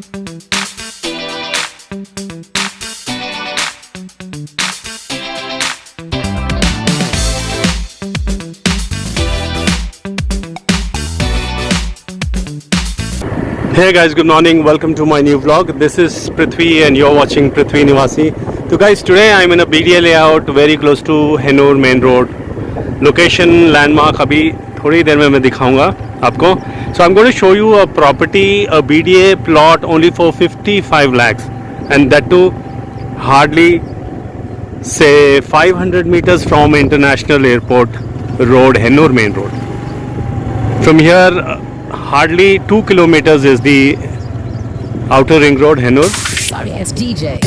Hey guys, good morning. Welcome to my new vlog. This is Prithvi and you're watching Prithvi Nivasi. So guys, today I'm in a BDA layout very close to Hennur main road. Location landmark अभी थोड़ी देर में मैं दिखाऊंगा आपको. So I'm going to show you a property, a BDA plot only for 55 lakhs and that too hardly say 500 meters from International Airport Road, Hennur main road. From here hardly 2 kilometers is the outer ring road, Hennur. Sorry, it's DJ.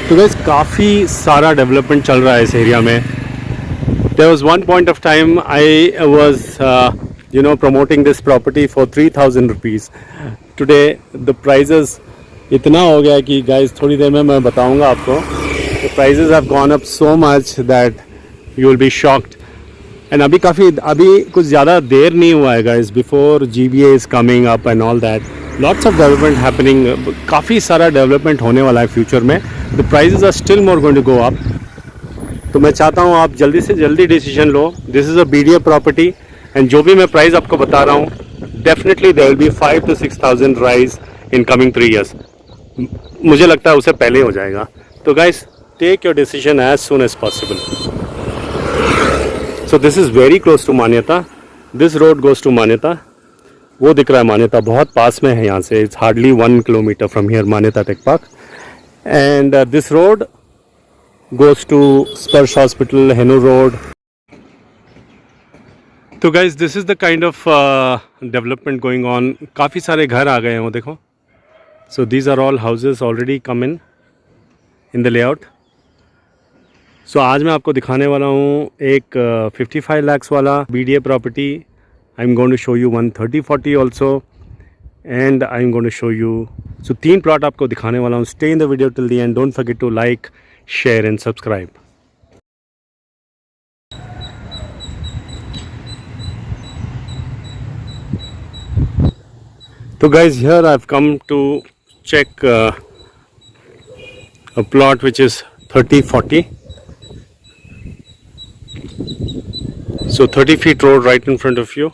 तो guys काफ़ी सारा development चल रहा है इस area में. There was one point of time I was promoting this property for 3,000 rupees. Today the prices इतना हो गया कि guys थोड़ी देर में मैं बताऊंगा आपको. The prices have gone up so much that you will be shocked. And अभी कुछ ज़्यादा देर नहीं हुआ है guys. Before GBA is coming up and all that. Lots of development happening. काफ़ी सारा development होने वाला है future में. The prices are still more going to go up. तो मैं चाहता हूँ आप जल्दी से जल्दी decision low. This is a BDA property and जो भी मैं प्राइस आपको बता रहा हूँ definitely there will be 5,000 to 6,000 rise in coming 3 years. मुझे लगता है उसे पहले हो जाएगा. तो guys take your decision as soon as possible. So this is very close to Manyata. This road goes to Manyata. वो दिख रहा है मान्यता बहुत पास में है यहाँ से. It's hardly 1 kilometer from here, Manyata Tech Park. And this road goes to Sparsh Hospital, Hennur Road. तो guys this is the kind of development going on. काफ़ी सारे घर आ गए हैं वो देखो. So these are all houses already come in the layout. So आज मैं आपको दिखाने वाला हूँ एक 55 lakhs वाला BDA property. I'm going to show you one 30-40 also. And I'm going to show you. So 3 plot आपको दिखाने वाला हूँ. Stay in the video till the end. Don't forget to like, share and subscribe. So guys, here I've come to check a plot which is 30-40. So 30 feet road right in front of you.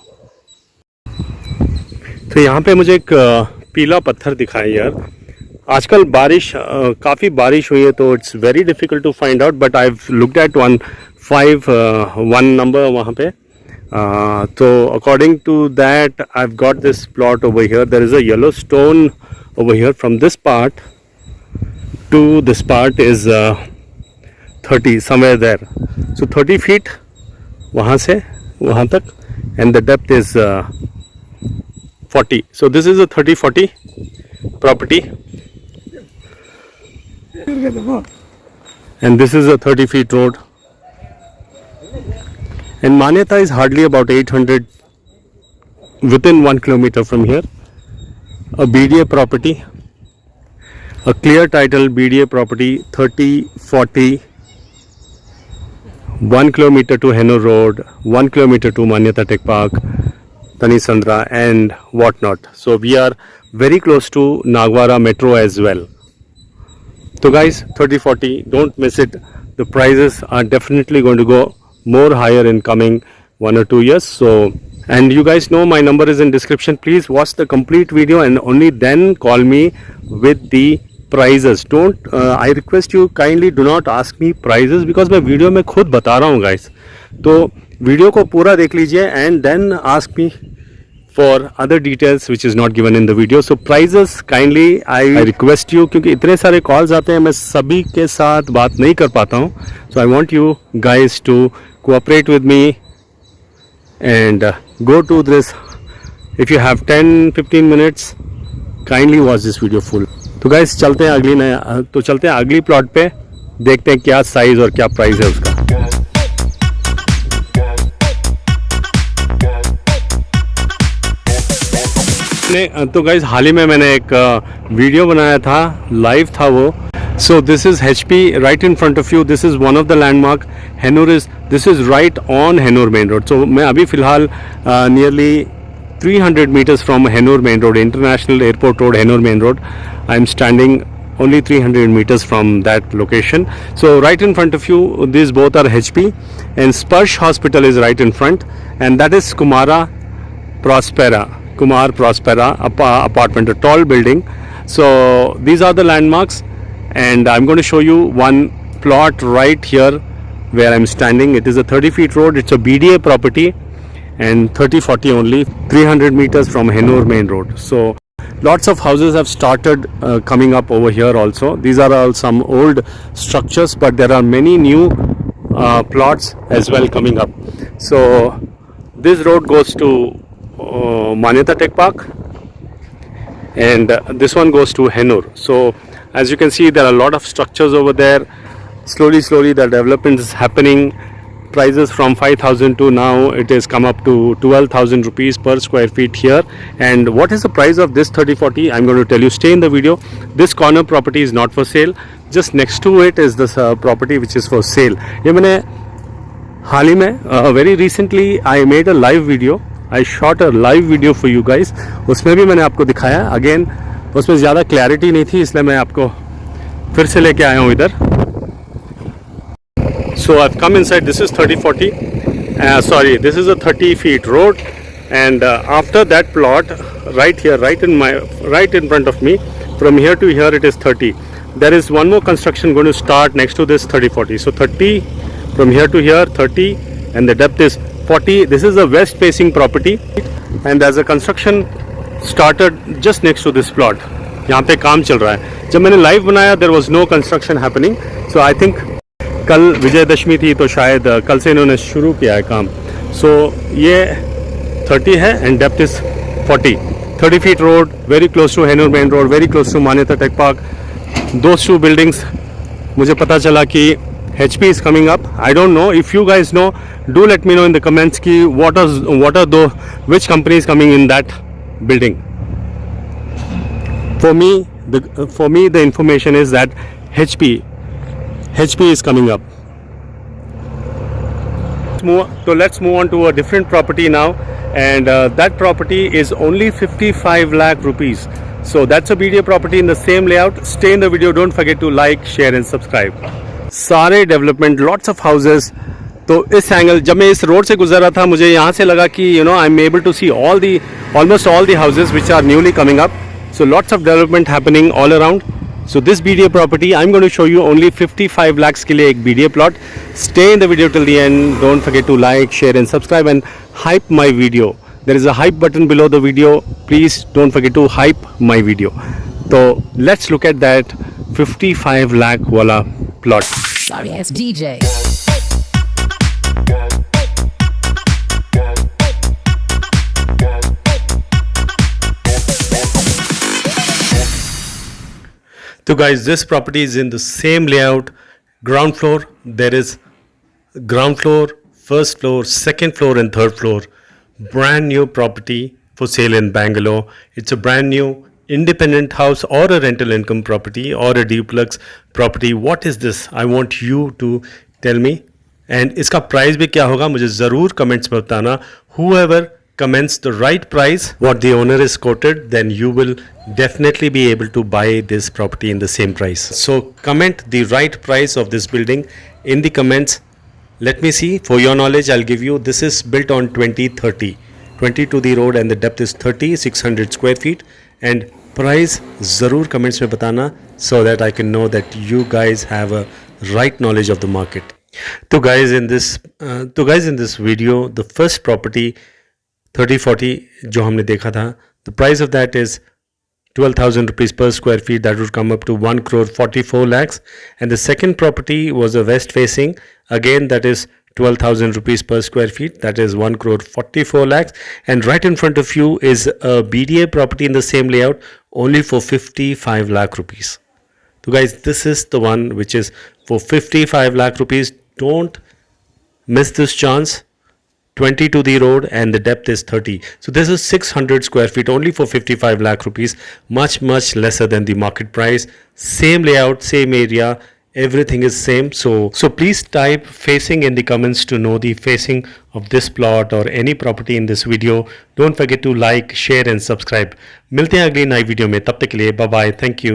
तो यहाँ पे मुझे एक पीला पत्थर दिखा है यार. आजकल बारिश काफ़ी बारिश हुई है तो it's very difficult to find out. But I looked at 151 number वहाँ पे. तो according to that I have got this plot over here. There is a yellow stone over here. From this part to this part is 30 somewhere there. So 30 feet वहाँ से वहाँ तक and the depth is 40. So this is a 30-40 property and this is a 30 feet road and Manyata is hardly about 800 within 1 kilometer from here. A BDA property, a clear title BDA property, 30-40, 1 kilometer to Hennur Road, 1 kilometer to Manyata Tech Park, Tanisandra and whatnot. So we are very close to Nagwara metro as well. So guys 30-40 don't miss it. The prices are definitely going to go more higher in coming 1 or 2 years. So and you guys know my number is in description. Please watch the complete video and only then call me with the prices. Don't I request you kindly do not ask me prices because मैं video में खुद बता रहा हूँ guys. तो video को पूरा देख लीजिए and then ask me for other details which is not given in the video. So prices kindly I request you क्योंकि इतने सारे calls आते हैं मैं सभी के साथ बात नहीं कर पाता हूँ. So I want you guys to cooperate with me and go to this. If you have 10-15 minutes kindly watch this video full. तो guys चलते हैं अगली प्लॉट पे. देखते हैं क्या साइज और क्या प्राइस है उसका. तो गाइज हाल ही में मैंने एक वीडियो बनाया था, लाइव था वो. So this is HP right in front of you. This is one of the landmark. Hennur is, this is right on Hennur main road. So मैं अभी फ़िलहाल nearly 300 meters from Hennur main road, International Airport Road, Hennur main road. I am standing only 300 meters from that location. So right in front of you, these both are HP, and Sparsh Hospital is right in front, and that is Kumar Prospera apartment, a tall building. So these are the landmarks. And I'm going to show you one plot right here where I'm standing. It is a 30 feet road. It's a BDA property and 30-40 only, 300 meters from Hennur main road. So lots of houses have started coming up over here also. These are all some old structures, but there are many new plots as well coming up. So this road goes to Manyata Tech Park, and this one goes to Hennur. So as you can see, there are a lot of structures over there. Slowly the development is happening. Prices from 5,000 to now it has come up to 12,000 rupees per square feet here. And what is the price of this 30-40? I'm going to tell you. Stay in the video. This corner property is not for sale. Just next to it is this property which is for sale. ये मैंने हाल ही में very recently I made a live video. I shot a live video for you guys. उसमें भी मैंने आपको दिखाया. Again उसमें ज़्यादा क्लैरिटी नहीं थी, इसलिए मैं आपको फिर से लेके आया हूँ इधर. So I've come inside. This is 30-40. Sorry, this is a 30 feet road, and after that plot right here, right in front of me, from here to here it is 30. There is one more construction going to start next to this 30-40. So 30 from here to here, 30, and the depth is 40. This is a west facing property, and there's a construction started just next to this plot. यहाँ पे काम चल रहा है. जब मैंने live बनाया there was no construction happening. So I think कल विजयदशमी थी, तो शायद कल से इन्होंने शुरू किया है काम. So ये 30 है and depth is 40. 30 feet road, very close to Hennur main road, very close to Manyata Tech Park. Those two buildings, मुझे पता चला कि HP is coming up. I don't know. If you guys know, do let me know in the comments कि which company is coming in that building. For me the information is that HP is coming up. So let's move on to a different property now, and that property is only 55 lakh rupees. So that's a BDA property in the same layout. Stay in the video. Don't forget to like, share and subscribe. सारे development, lots of houses. तो इस angle जब मैं इस road से गुजर रहा था, मुझे यहाँ से लगा कि I am able to see almost all the houses which are newly coming up. So lots of development happening all around. So this BDA property I'm going to show you only 55 lakhs के लिए एक BDA plot. Stay in the video till the end. Don't forget to like, share and subscribe and hype my video. There is a hype button below the video. Please don't forget to hype my video. So let's look at that 55 lakh wala plot. Sorry, it's DJ. So guys, this property is in the same layout. Ground floor, there is ground floor, first floor, second floor and third floor. Brand new property for sale in Bangalore. It's a brand new independent house or a rental income property or a duplex property. What is this? I want you to tell me. And इसका price भी क्या होगा मुझे ज़रूर comments में बताना. Whoever comments the right price, what the owner is quoted, then you will definitely be able to buy this property in the same price. So comment the right price of this building in the comments. Let me see. For your knowledge, I'll give you, this is built on 2030. 20 to the road and the depth is 30, 600 square feet. And price ज़रूर comments में बताना so that I can know that you guys have a right knowledge of the market. So guys, in this video, the first property 30-40 जो हमने देखा था, the price of that is 12,000 rupees per square feet. That would come up to 1 crore 44 lakhs. And the second property was a west facing. Again, that is 12,000 rupees per square feet. That is 1 crore 44 lakhs. And right in front of you is a BDA property in the same layout, only for 55 lakh rupees. So guys, this is the one which is for 55 lakh rupees. Don't miss this chance. 20 to the road, and the depth is 30. So this is 600 square feet only for 55 lakh rupees, much lesser than the market price. Same layout, same area, everything is same. So please type facing in the comments to know the facing of this plot or any property in this video. Don't forget to like, share and subscribe. मिलते हैं अगली नई video में, तब तक के लिए bye bye, thank you.